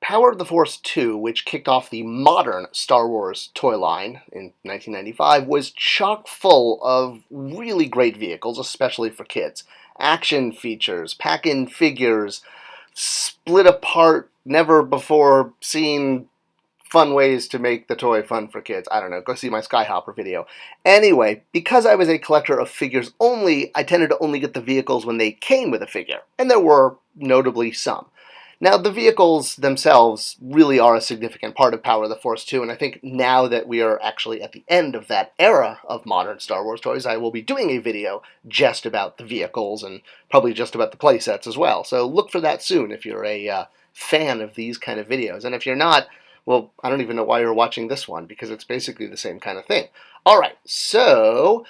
Power of the Force 2, which kicked off the modern Star Wars toy line in 1995, was chock full of really great vehicles, especially for kids. Action features, pack-in figures, split apart, never before seen fun ways to make the toy fun for kids. I don't know, go see my Skyhopper video. Anyway, because I was a collector of figures only, I tended to only get the vehicles when they came with a figure, and there were notably some. Now, the vehicles themselves really are a significant part of Power of the Force 2, and I think now that we are actually at the end of that era of modern Star Wars toys, I will be doing a video just about the vehicles and probably just about the playsets as well. So look for that soon if you're a fan of these kind of videos. And if you're not, well, I don't even know why you're watching this one, because it's basically the same kind of thing. All right, so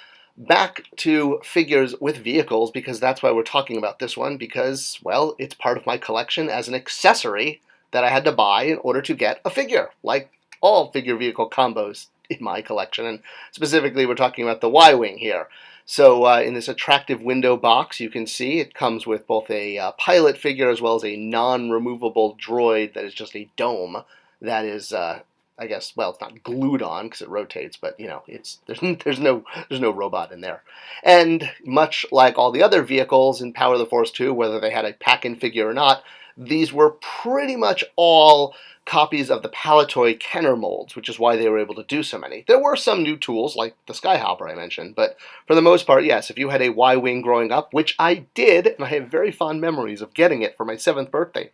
back to figures with vehicles, because that's why we're talking about this one, because, well, it's part of my collection as an accessory that I had to buy in order to get a figure, like all figure vehicle combos in my collection, and specifically we're talking about the Y-Wing here. So in this attractive window box, you can see it comes with both a pilot figure as well as a non-removable droid that is just a dome that is I guess, well, it's not glued on because it rotates, but, you know, there's no robot in there. And much like all the other vehicles in Power of the Force 2, whether they had a pack-in figure or not, these were pretty much all copies of the Palitoy Kenner molds, which is why they were able to do so many. There were some new tools, like the Skyhopper I mentioned, but for the most part, yes, if you had a Y-Wing growing up, which I did, and I have very fond memories of getting it for my 7th birthday,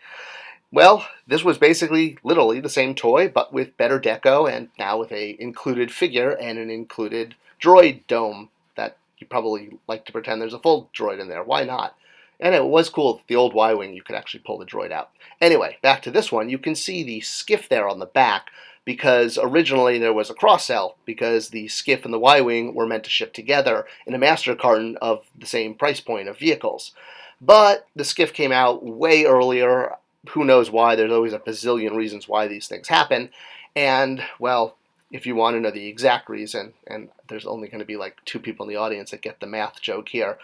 well, this was basically literally the same toy, but with better deco, and now with a included figure and an included droid dome that you probably like to pretend there's a full droid in there. Why not? And it was cool, the old Y-Wing, you could actually pull the droid out. Anyway, back to this one, you can see the skiff there on the back, because originally there was a cross-sell, because the skiff and the Y-Wing were meant to ship together in a master carton of the same price point of vehicles. But the skiff came out way earlier. Who knows why? There's always a bazillion reasons why these things happen. And, well, if you want to know the exact reason, and there's only going to be like 2 people in the audience that get the math joke here,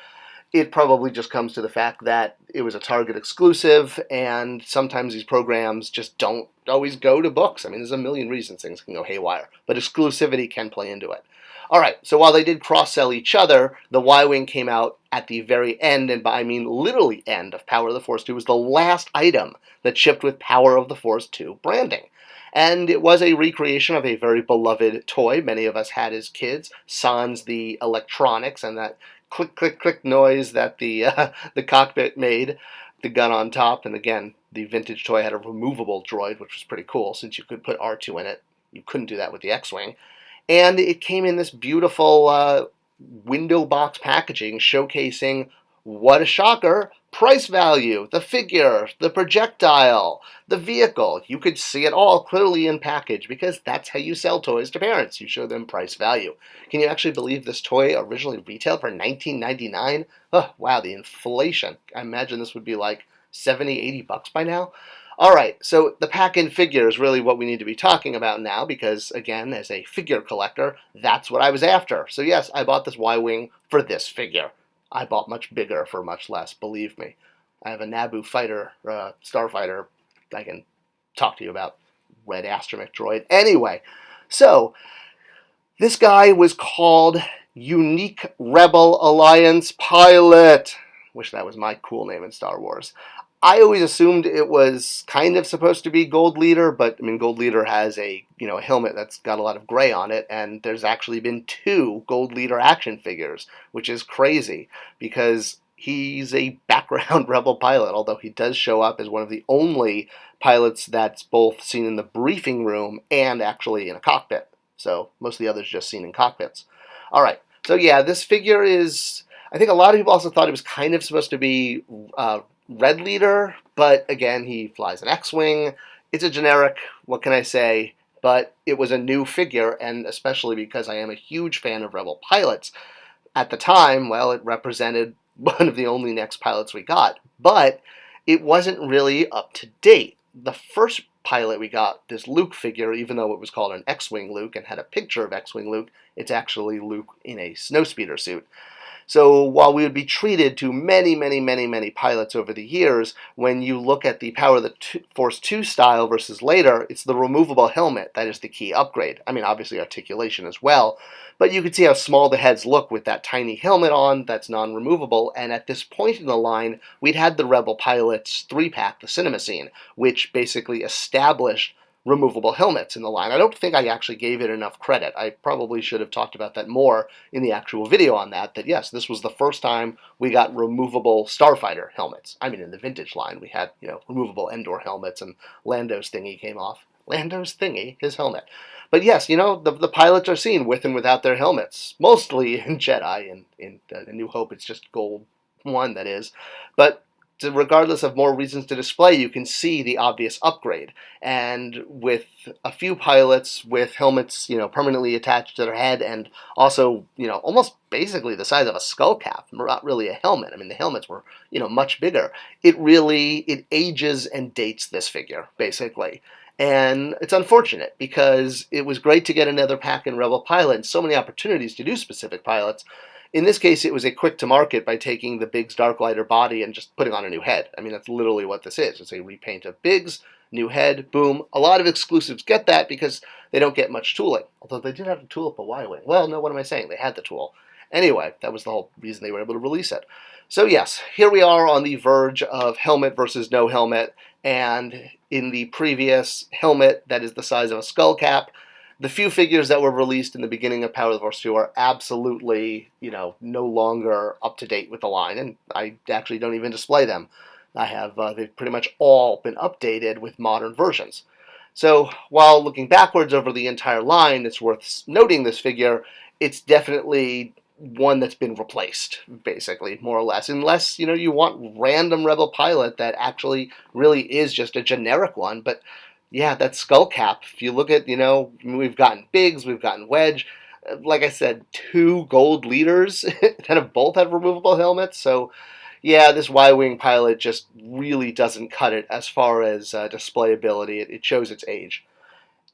it probably just comes to the fact that it was a Target exclusive, and sometimes these programs just don't always go to books. I mean, there's a million reasons things can go haywire, but exclusivity can play into it. All right, so while they did cross-sell each other, the Y-Wing came out at the very end, and by I mean literally end of Power of the Force 2, was the last item that shipped with Power of the Force 2 branding. And it was a recreation of a very beloved toy many of us had as kids, sans the electronics and that click, click, click noise that the cockpit made, the gun on top, and again, the vintage toy had a removable droid, which was pretty cool, since you could put R2 in it. You couldn't do that with the X-Wing. And it came in this beautiful window box packaging showcasing, what a shocker, price value, the figure, the projectile, the vehicle. You could see it all clearly in package, because that's how you sell toys to parents. You show them price value. Can you actually believe this toy originally retailed for $19.99? Oh, wow, the inflation. I imagine this would be like $70, $80 by now. All right, so the pack-in figure is really what we need to be talking about now, because, again, as a figure collector, that's what I was after. So yes, I bought this Y-Wing for this figure. I bought much bigger for much less, believe me. I have a Naboo fighter, starfighter I can talk to you about, red astromech droid. Anyway, so this guy was called Unique Rebel Alliance Pilot. Wish that was my cool name in Star Wars. I always assumed it was kind of supposed to be Gold Leader, but I mean, Gold Leader has a helmet that's got a lot of gray on it, and there's actually been 2 Gold Leader action figures, which is crazy because he's a background Rebel pilot, although he does show up as one of the only pilots that's both seen in the briefing room and actually in a cockpit. So most of the others just seen in cockpits. All right, so yeah, this figure is, I think a lot of people also thought it was kind of supposed to be Red Leader, but again, he flies an X-Wing. It's a generic, what can I say, but it was a new figure, and especially because I am a huge fan of Rebel pilots. At the time, well, it represented one of the only next pilots we got, but it wasn't really up to date. The first pilot, we got this Luke figure, even though it was called an X-Wing Luke and had a picture of X-Wing Luke, it's actually Luke in a snowspeeder suit. So while we would be treated to many, many, many, many pilots over the years, when you look at the Power of the Force 2 style versus later, it's the removable helmet that is the key upgrade. I mean, obviously articulation as well, but you can see how small the heads look with that tiny helmet on that's non-removable, and at this point in the line, we'd had the Rebel Pilots 3-pack, the Cinema Scene, which basically established removable helmets in the line. I don't think I actually gave it enough credit. I probably should have talked about that more in the actual video on that yes, this was the first time we got removable starfighter helmets. I mean, in the vintage line, we had, removable Endor helmets, and Lando's thingy came off. Lando's thingy, his helmet. But yes, the pilots are seen with and without their helmets, mostly in Jedi, and in A New Hope it's just gold 1, that is. But regardless of more reasons to display, you can see the obvious upgrade. And with a few pilots with helmets, permanently attached to their head, and also, almost basically the size of a skull cap, not really a helmet. I mean, the helmets were, much bigger. It ages and dates this figure, basically. And it's unfortunate, because it was great to get another pack in Rebel Pilot and so many opportunities to do specific pilots. In this case, it was a quick to market by taking the Biggs Darklighter body and just putting on a new head. I mean, that's literally what this is. It's a repaint of Biggs, new head, boom. A lot of exclusives get that because they don't get much tooling. Although they did have to tool up a Y-Wing. Well, no, what am I saying? They had the tool. Anyway, that was the whole reason they were able to release it. So yes, here we are on the verge of helmet versus no helmet. And in the previous helmet that is the size of a skull cap, the few figures that were released in the beginning of Power of the Force 2 are absolutely, no longer up to date with the line, and I actually don't even display them. They've pretty much all been updated with modern versions. So while looking backwards over the entire line, it's worth noting this figure, it's definitely one that's been replaced, basically, more or less. Unless, you want random Rebel pilot that actually really is just a generic one, but yeah, that skull cap, if you look at, we've gotten Biggs, we've gotten Wedge, like I said, 2 gold leaders that have both had removable helmets, so yeah, this Y-Wing pilot just really doesn't cut it as far as displayability. It shows its age.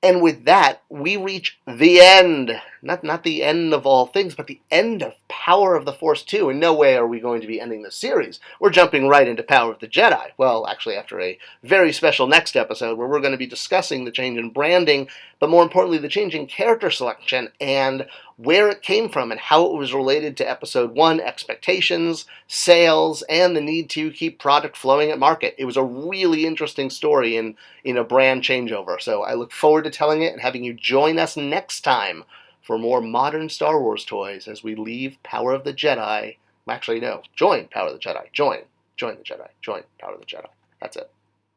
And with that, we reach the end. Not the end of all things, but the end of Power of the Force 2. In no way are we going to be ending the series. We're jumping right into Power of the Jedi. Well, actually, after a very special next episode where we're going to be discussing the change in branding, but more importantly, the change in character selection and where it came from and how it was related to Episode 1, expectations, sales, and the need to keep product flowing at market. It was a really interesting story in a brand changeover, so I look forward to telling it and having you join us next time for more modern Star Wars toys as we leave Power of the Jedi. Actually, no, join Power of the Jedi. Join the Jedi. Join Power of the Jedi. That's it.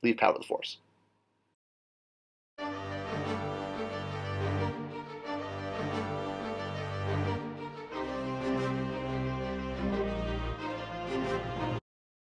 Leave Power of the Force.